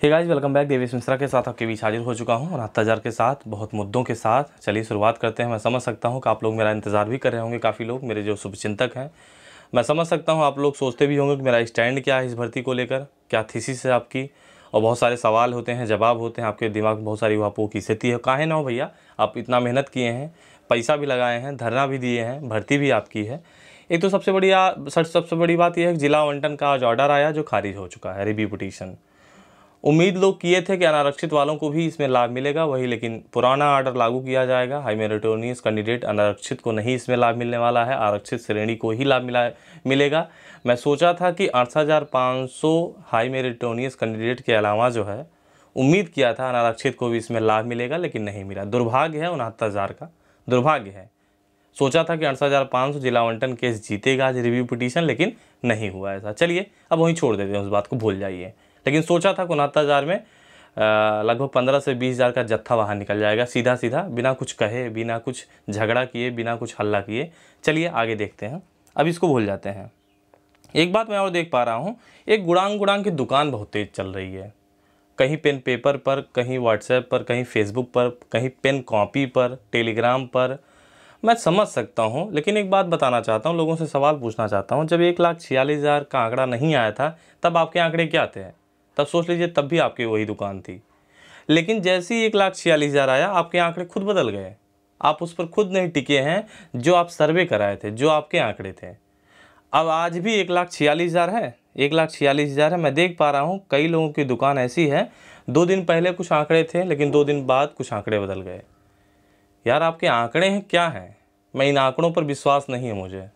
हे guys, welcome back. Devesh Mishra के साथ आपके बीच हाजिर हो चुका हूं 69,000 के साथ, बहुत मुद्दों के साथ। चलिए शुरुआत करते हैं। मैं समझ सकता हूं कि आप लोग मेरा इंतज़ार भी कर रहे होंगे, काफ़ी लोग मेरे जो शुभचिंतक हैं। मैं समझ सकता हूं आप लोग सोचते भी होंगे कि मेरा स्टैंड क्या है इस भर्ती को लेकर, क्या थीसिस है आपकी, और बहुत सारे सवाल होते हैं, जवाब होते हैं, आपके दिमाग में बहुत सारी उहापोह की स्थिति है। काहे ना हो भैया, आप इतना मेहनत किए हैं, पैसा भी लगाए हैं, धरना भी दिए हैं, भर्ती भी आपकी है। एक तो सबसे बड़ी बात यह है कि जिला आवंटन का आज ऑर्डर आया जो खारिज हो चुका है, रिव्यू पिटीशन। उम्मीद लोग किए थे कि अनारक्षित वालों को भी इसमें लाभ मिलेगा, वही लेकिन पुराना ऑर्डर लागू किया जाएगा। हाई मेरिटोनियस कैंडिडेट अनारक्षित को नहीं इसमें लाभ मिलने वाला है, आरक्षित श्रेणी को ही लाभ मिलेगा। मैं सोचा था कि 8,500 हाई मेरिटोनियस कैंडिडेट के अलावा जो है, उम्मीद किया था अनारक्षित को भी इसमें लाभ मिलेगा, लेकिन नहीं मिला। दुर्भाग्य है 69,000 का, दुर्भाग्य है। सोचा था कि 68,500 जिला आवंटन केस जीतेगा आज रिव्यू पिटीशन, लेकिन नहीं हुआ ऐसा। चलिए अब वहीं छोड़ देते हैं, उस बात को भूल जाइए। लेकिन सोचा था 69,000 में लगभग 15 से 20,000 का जत्था बाहर निकल जाएगा, सीधा सीधा, बिना कुछ कहे, बिना कुछ झगड़ा किए, बिना कुछ हल्ला किए। चलिए आगे देखते हैं, अब इसको भूल जाते हैं। एक बात मैं और देख पा रहा हूँ, एक गुड़ांग की दुकान बहुत तेज चल रही है। कहीं पेन पेपर पर, कहीं व्हाट्सएप पर, कहीं फेसबुक पर, कहीं पेन कॉपी पर, टेलीग्राम पर। मैं समझ सकता हूँ, लेकिन एक बात बताना चाहता हूँ, लोगों से सवाल पूछना चाहता हूँ। जब 1,46,000 का आंकड़ा नहीं आया था, तब आपके आंकड़े क्या थे? तब सोच लीजिए, तब भी आपकी वही दुकान थी। लेकिन जैसे ही 1,46,000 आया, आपके आंकड़े खुद बदल गए। आप उस पर खुद नहीं टिके हैं जो आप सर्वे कराए थे, जो आपके आंकड़े थे। अब आज भी 1,46,000 है, 1,46,000 है। मैं देख पा रहा हूँ कई लोगों की दुकान ऐसी है, 2 दिन पहले कुछ आंकड़े थे, लेकिन 2 दिन बाद कुछ आंकड़े बदल गए। यार आपके आंकड़े हैं क्या हैं? मैं इन आंकड़ों पर विश्वास नहीं है मुझे।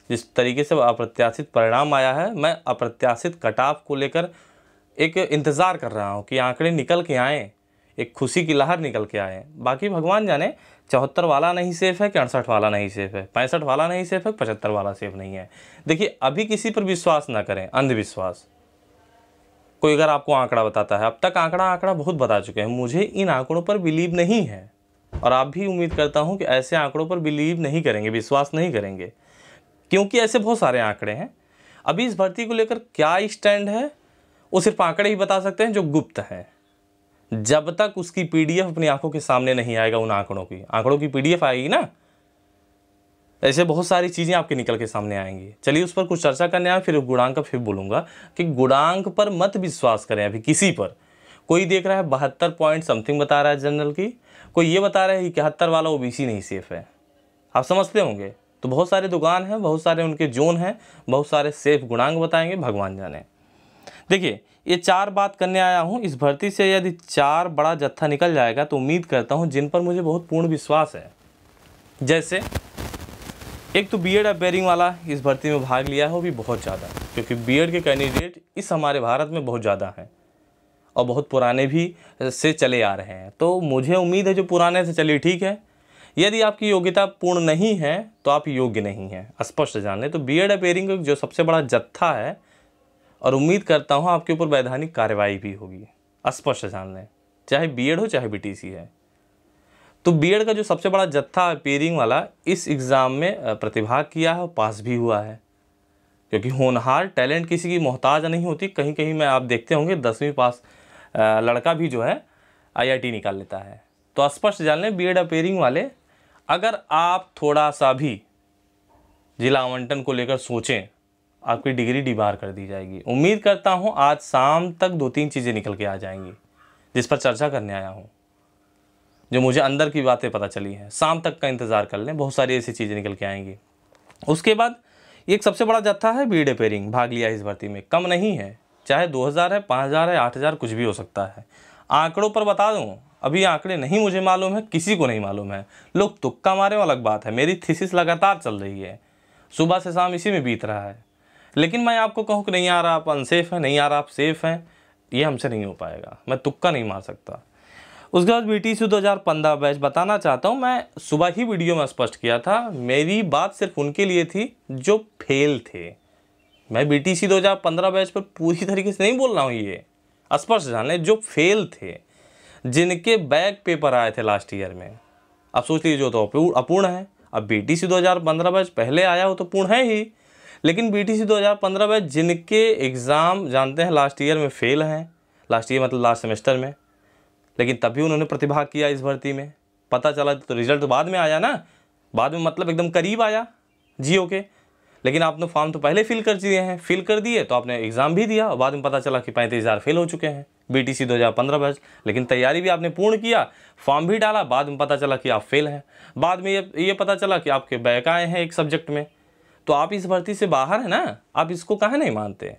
जिस तरीके से अप्रत्याशित परिणाम आया है, मैं अप्रत्याशित कटाव को लेकर एक इंतज़ार कर रहा हूँ कि आंकड़े निकल के आएँ, एक खुशी की लहर निकल के आए। बाकी भगवान जाने 74 वाला नहीं सेफ़ है कि 68 वाला नहीं सेफ़ है, 65 वाला नहीं सेफ़ है, 75 वाला सेफ़ नहीं है। देखिए, अभी किसी पर विश्वास ना करें, अंधविश्वास। कोई अगर आपको आंकड़ा बताता है, अब तक आंकड़ा बहुत बता चुके हैं, मुझे इन आंकड़ों पर बिलीव नहीं है। और आप भी उम्मीद करता हूँ कि ऐसे आंकड़ों पर बिलीव नहीं करेंगे, विश्वास नहीं करेंगे, क्योंकि ऐसे बहुत सारे आंकड़े हैं। अभी इस भर्ती को लेकर क्या स्टैंड है, वो सिर्फ आंकड़े ही बता सकते हैं जो गुप्त हैं। जब तक उसकी पीडीएफ अपनी आंखों के सामने नहीं आएगा, उन आंकड़ों की पीडीएफ आएगी ना, ऐसे बहुत सारी चीज़ें आपके निकल के सामने आएंगी। चलिए उस पर कुछ चर्चा करने आए, फिर गुणांक का फिर बोलूँगा कि गुणांक पर मत विश्वास करें अभी किसी पर। कोई देख रहा है 72 पॉइंट समथिंग बता रहा है जनरल की, कोई ये बता रहा है 71 वाला ओबीसी नहीं सेफ है। आप समझते होंगे। तो बहुत सारे दुकान हैं, बहुत सारे उनके जोन हैं, बहुत सारे सेफ गुणांक बताएंगे, भगवान जाने। देखिए, ये 4 बात करने आया हूँ। इस भर्ती से यदि 4 बड़ा जत्था निकल जाएगा तो उम्मीद करता हूँ, जिन पर मुझे बहुत पूर्ण विश्वास है। जैसे एक तो बीएड अपेयरिंग वाला इस भर्ती में भाग लिया है, वो भी बहुत ज़्यादा, क्योंकि बीएड के कैंडिडेट इस हमारे भारत में बहुत ज़्यादा हैं और बहुत पुराने भी से चले आ रहे हैं। तो मुझे उम्मीद है जो पुराने से चलिए ठीक है। यदि आपकी योग्यता पूर्ण नहीं है तो आप योग्य नहीं हैं, स्पष्ट जान लें। तो बीएड अपेयरिंग जो सबसे बड़ा जत्था है, और उम्मीद करता हूँ आपके ऊपर वैधानिक कार्रवाई भी होगी, स्पष्ट जान लें, चाहे बीएड हो चाहे बीटीसी है। तो बीएड का जो सबसे बड़ा जत्था अपेयरिंग वाला इस एग्ज़ाम में प्रतिभाग किया है और पास भी हुआ है, क्योंकि होनहार टैलेंट किसी की मोहताज नहीं होती। कहीं कहीं में आप देखते होंगे 10वीं पास लड़का भी जो है आईआईटी निकाल लेता है। तो स्पष्ट जान लें, बीएड अपेयरिंग वाले, अगर आप थोड़ा सा भी जिला आवंटन को लेकर सोचें, आपकी डिग्री डिबार कर दी जाएगी। उम्मीद करता हूं आज शाम तक 2-3 चीज़ें निकल के आ जाएंगी, जिस पर चर्चा करने आया हूं, जो मुझे अंदर की बातें पता चली हैं। शाम तक का इंतज़ार कर लें, बहुत सारी ऐसी चीज़ें निकल के आएंगी। उसके बाद एक सबसे बड़ा जत्था है बीएड अपेयरिंग, भाग लिया इस भर्ती में, कम नहीं है, चाहे 2,000 है, 5,000 है, 8,000, कुछ भी हो सकता है। आंकड़ों पर बता दूं, अभी आंकड़े नहीं मुझे मालूम है, किसी को नहीं मालूम है। लोग तुक्का मारे वो अलग बात है। मेरी थीसिस लगातार चल रही है, सुबह से शाम इसी में बीत रहा है। लेकिन मैं आपको कहूँ कि नहीं आ रहा आप अनसेफ हैं, नहीं आ रहा आप सेफ हैं, ये हमसे नहीं हो पाएगा। मैं तुक्का नहीं मार सकता। उसके बाद बीटीसी 2015 बैच बताना चाहता हूँ, मैं सुबह ही वीडियो में स्पष्ट किया था, मेरी बात सिर्फ उनके लिए थी जो फेल थे। मैं बीटीसी 2015 बैच पर पूरी तरीके से नहीं बोल रहा हूँ, ये स्पष्ट जान लें, जो फेल थे, जिनके बैक पेपर आए थे लास्ट ईयर में। अब सोच लीजिए, जो तो अपूर्ण है। अब बीटीसी 2015 बैच पहले आया, वो तो पूर्ण है ही, लेकिन बीटीसी 2015 बैच जिनके एग्ज़ाम जानते हैं लास्ट ईयर में फेल हैं, लास्ट ईयर मतलब लास्ट सेमेस्टर में, लेकिन तभी उन्होंने प्रतिभाग किया इस भर्ती में। पता चला तो रिजल्ट तो बाद में आया ना, बाद में मतलब एकदम करीब आया जियो के, लेकिन आपने फॉर्म तो पहले फिल कर दिए हैं, फिल कर दिए तो आपने एग्ज़ाम भी दिया और बाद में पता चला कि 35,000 फेल हो चुके हैं BTC 2015 बैच। लेकिन तैयारी भी आपने पूर्ण किया, फॉर्म भी डाला, बाद में पता चला कि आप फेल हैं, बाद में ये पता चला कि आपके बैक आए हैं एक सब्जेक्ट में। तो आप इस भर्ती से बाहर हैं ना, आप इसको काहे नहीं मानते।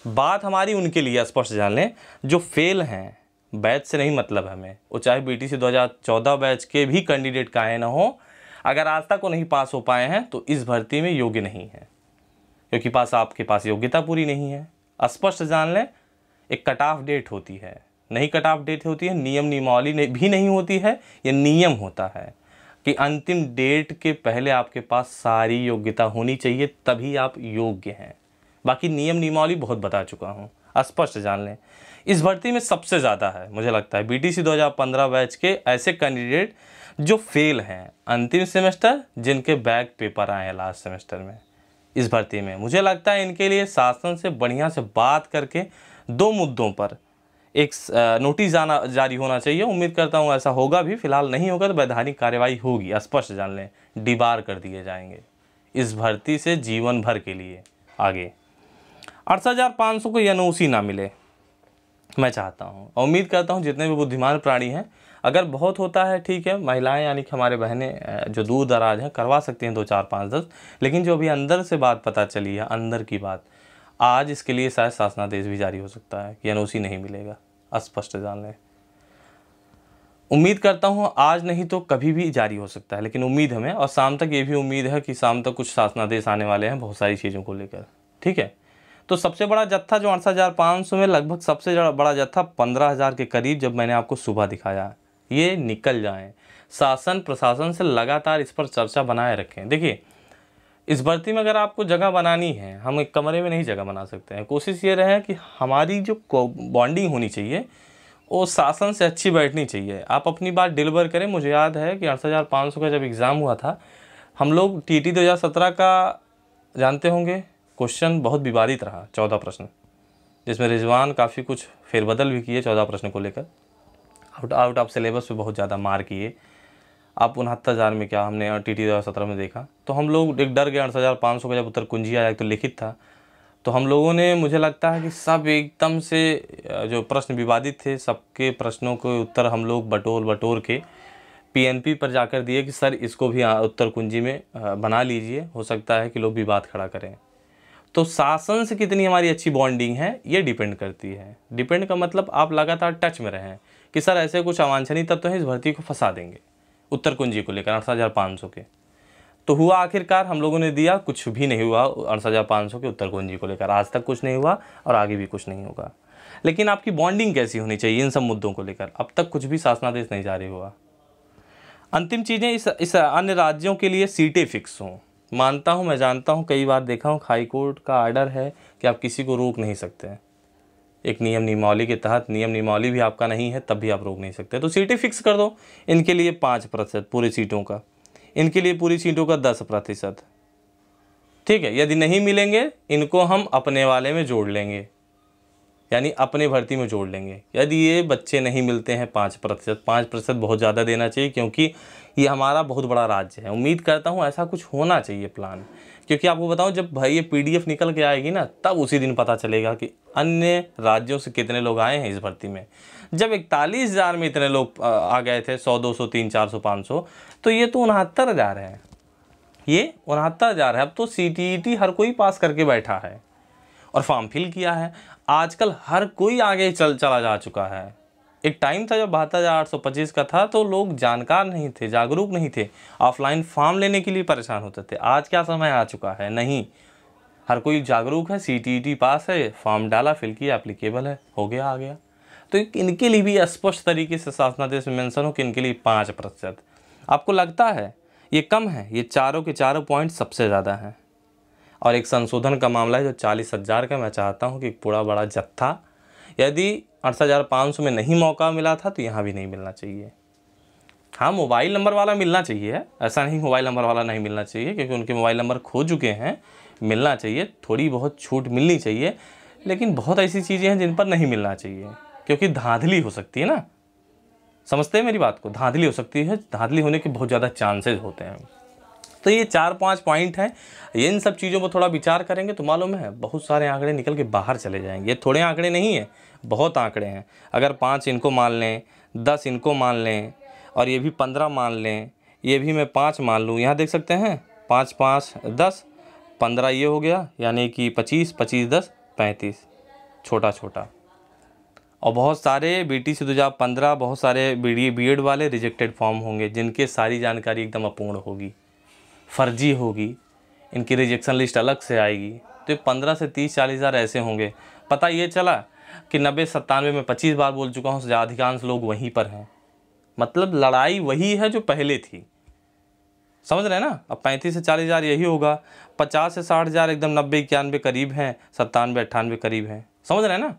बात हमारी उनके लिए स्पष्ट जान लें जो फेल हैं, बैच से नहीं मतलब हमें, वो चाहे BTC 2014 बैच के भी कैंडिडेट काहे ना हो, अगर आज तक वो नहीं पास हो पाए हैं तो इस भर्ती में योग्य नहीं है, क्योंकि आपके पास योग्यता पूरी नहीं है। स्पष्ट जान लें, एक कट ऑफ डेट होती है, नहीं कट ऑफ डेट होती है, नियम नियमावली भी नहीं होती है, ये नियम होता है कि अंतिम डेट के पहले आपके पास सारी योग्यता होनी चाहिए, तभी आप योग्य हैं। बाकी नियम नियमावली बहुत बता चुका हूँ, स्पष्ट जान लें। इस भर्ती में सबसे ज़्यादा है मुझे लगता है BTC 2015 बैच के ऐसे कैंडिडेट जो फेल हैं अंतिम सेमेस्टर, जिनके बैक पेपर आए हैं लास्ट सेमेस्टर में। इस भर्ती में मुझे लगता है इनके लिए शासन से बढ़िया से बात करके 2 मुद्दों पर एक नोटिस जारी होना चाहिए। उम्मीद करता हूँ ऐसा होगा भी, फिलहाल नहीं होगा तो वैधानिक कार्रवाई होगी, स्पष्ट जान लें, डिबार कर दिए जाएंगे इस भर्ती से जीवन भर के लिए। आगे 68,500 को NOC ना मिले, मैं चाहता हूँ, उम्मीद करता हूँ जितने भी बुद्धिमान प्राणी हैं, अगर बहुत होता है ठीक है, महिलाएं यानी कि हमारे बहनें जो दूर दराज हैं करवा सकती हैं 2, 4, 5, 10, लेकिन जो अभी अंदर से बात पता चली है, अंदर की बात, आज इसके लिए शायद शासनादेश भी जारी हो सकता है कि NOC नहीं मिलेगा, स्पष्ट जान लें। उम्मीद करता हूँ आज नहीं तो कभी भी जारी हो सकता है, लेकिन उम्मीद हमें, और शाम तक ये भी उम्मीद है कि शाम तक कुछ शासनादेश आने वाले हैं बहुत सारी चीज़ों को लेकर, ठीक है। तो सबसे बड़ा जत्था जो 68,500 में लगभग सबसे बड़ा जत्था 15,000 के करीब, जब मैंने आपको सुबह दिखाया, ये निकल जाएं। शासन प्रशासन से लगातार इस पर चर्चा बनाए रखें। देखिए इस भर्ती में अगर आपको जगह बनानी है, हम एक कमरे में नहीं जगह बना सकते हैं, कोशिश ये रहे कि हमारी जो बॉन्डिंग होनी चाहिए वो शासन से अच्छी बैठनी चाहिए। आप अपनी बात डिलीवर करें। मुझे याद है कि 68,500 का जब एग्ज़ाम हुआ था, हम लोग TT 2017 का जानते होंगे, क्वेश्चन बहुत विवादित रहा, 14 प्रश्न, जिसमें रिजवान काफ़ी कुछ फेरबदल भी किए 14 प्रश्न को लेकर, आउट ऑफ सिलेबस पे बहुत ज़्यादा मार किए। आप 69,000 में क्या हमने TT 2017 में देखा, तो हम लोग एक डर गए। 68,500 का जब उत्तर कुंजी आया, तो लिखित था, तो हम लोगों ने, मुझे लगता है कि सब एकदम से जो प्रश्न विवादित थे, सबके प्रश्नों के उत्तर हम लोग बटोर के PNP पर जाकर दिए कि सर इसको भी उत्तर कुंजी में बना लीजिए, हो सकता है कि लोग विवाद खड़ा करें। तो शासन से कितनी हमारी अच्छी बॉन्डिंग है ये डिपेंड करती है। डिपेंड का मतलब आप लगातार टच में रहें कि सर ऐसे कुछ अवांछनीय तत्व हैं, इस भर्ती को फंसा देंगे उत्तर कुंजी को लेकर 68,500 के। तो हुआ आखिरकार, हम लोगों ने दिया, कुछ भी नहीं हुआ 68,500 के उत्तर कुंजी को लेकर, आज तक कुछ नहीं हुआ और आगे भी कुछ नहीं होगा। लेकिन आपकी बॉन्डिंग कैसी होनी चाहिए इन सब मुद्दों को लेकर, अब तक कुछ भी शासनादेश नहीं जारी हुआ। अंतिम चीज़ें, इस अन्य राज्यों के लिए सीटें फिक्स हों। मानता हूँ, मैं जानता हूँ, कई बार देखा हूँ, हाई कोर्ट का आर्डर है कि आप किसी को रोक नहीं सकते हैं, एक नियम नियमावली के तहत, नियम नियमावली भी आपका नहीं है तब भी आप रोक नहीं सकते। तो सीटें फिक्स कर दो, इनके लिए 5% पूरी सीटों का, इनके लिए पूरी सीटों का 10%, ठीक है। यदि नहीं मिलेंगे इनको हम अपने वाले में जोड़ लेंगे, यानी अपने भर्ती में जोड़ लेंगे। यदि ये बच्चे नहीं मिलते हैं 5% बहुत ज़्यादा देना चाहिए, क्योंकि ये हमारा बहुत बड़ा राज्य है। उम्मीद करता हूँ ऐसा कुछ होना चाहिए प्लान, क्योंकि आपको बताऊँ, जब भाई ये PDF निकल के आएगी ना, तब उसी दिन पता चलेगा कि अन्य राज्यों से कितने लोग आए हैं इस भर्ती में। जब 41,000 में इतने लोग आ गए थे, 100, 200, 300, 400, 500, तो ये तो 69,000 है, ये 69,000 है। अब तो CTET हर कोई पास करके बैठा है और फॉर्म फिल किया है। आजकल हर कोई आगे चला जा चुका है। एक टाइम था जब 72,825 का था, तो लोग जानकार नहीं थे, जागरूक नहीं थे, ऑफलाइन फॉर्म लेने के लिए परेशान होते थे। आज क्या समय आ चुका है, नहीं, हर कोई जागरूक है, CTET पास है, फॉर्म डाला, फिल किया, एप्लीकेबल है, हो गया, आ गया। तो इनके लिए भी स्पष्ट तरीके से शासनादेश में मेंशन हो कि इनके लिए 5%। आपको लगता है ये कम है? ये चारों के चारों पॉइंट सबसे ज़्यादा हैं। और एक संशोधन का मामला है जो 40,000 का। मैं चाहता हूँ कि पूरा बड़ा जत्था, यदि 68,500 में नहीं मौका मिला था तो यहाँ भी नहीं मिलना चाहिए। हाँ, मोबाइल नंबर वाला मिलना चाहिए, ऐसा नहीं मोबाइल नंबर वाला नहीं मिलना चाहिए, क्योंकि उनके मोबाइल नंबर खो चुके हैं, मिलना चाहिए, थोड़ी बहुत छूट मिलनी चाहिए। लेकिन बहुत ऐसी चीज़ें हैं जिन पर नहीं मिलना चाहिए, क्योंकि धांधली हो सकती है ना। समझते हैं मेरी बात को? धांधली हो सकती है, धांधली होने के बहुत ज़्यादा चांसेस होते हैं। तो ये 4-5 पॉइंट हैं, ये इन सब चीज़ों पर थोड़ा विचार करेंगे तो मालूम है बहुत सारे आंकड़े निकल के बाहर चले जाएंगे। ये थोड़े आंकड़े नहीं हैं, बहुत आंकड़े हैं। अगर 5 इनको मान लें, 10 इनको मान लें, और ये भी 15 मान लें, ये भी मैं 5 मान लूँ, यहाँ देख सकते हैं 5 5 10 15 ये हो गया, यानी कि 25 25 10 35, छोटा छोटा। और बहुत सारे BTC 2015, बहुत सारे BEd वाले रिजेक्टेड फॉर्म होंगे जिनके सारी जानकारी एकदम अपूर्ण होगी, फर्जी होगी, इनकी रिजेक्शन लिस्ट अलग से आएगी। तो ये 15 से 30-40 हज़ार ऐसे होंगे। पता ये चला कि 90-97 में 25 बार बोल चुका हूँ, अधिकांश लोग वहीं पर हैं। मतलब लड़ाई वही है जो पहले थी, समझ रहे हैं ना। अब 35 से 40 हज़ार यही होगा, 50 से 60 हज़ार एकदम 90-91 करीब हैं, 97-98 करीब हैं, समझ रहे हैं ना।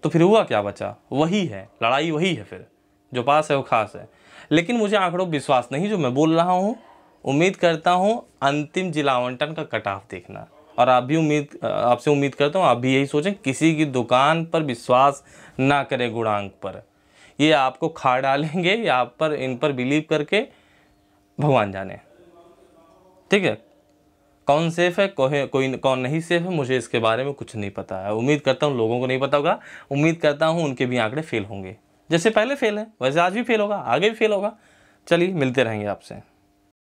तो फिर हुआ क्या बचा? वही है, लड़ाई वही है, फिर जो पास है वो खास है। लेकिन मुझे आंकड़ों पर विश्वास नहीं जो मैं बोल रहा हूँ। उम्मीद करता हूँ अंतिम जिला आवंटन का कट ऑफ देखना, और आप भी आपसे उम्मीद करता हूँ आप भी यही सोचें, किसी की दुकान पर विश्वास ना करें गुणांक पर। ये आपको खा डालेंगे, या आप पर इन पर बिलीव करके भगवान जाने। ठीक है, कौन सेफ है कोई कौन नहीं सेफ है, मुझे इसके बारे में कुछ नहीं पता है। उम्मीद करता हूँ लोगों को नहीं पता होगा, उम्मीद करता हूँ उनके भी आंकड़े फेल होंगे। जैसे पहले फेल है वैसे आज भी फेल होगा, आगे भी फेल होगा। चलिए मिलते रहेंगे आपसे।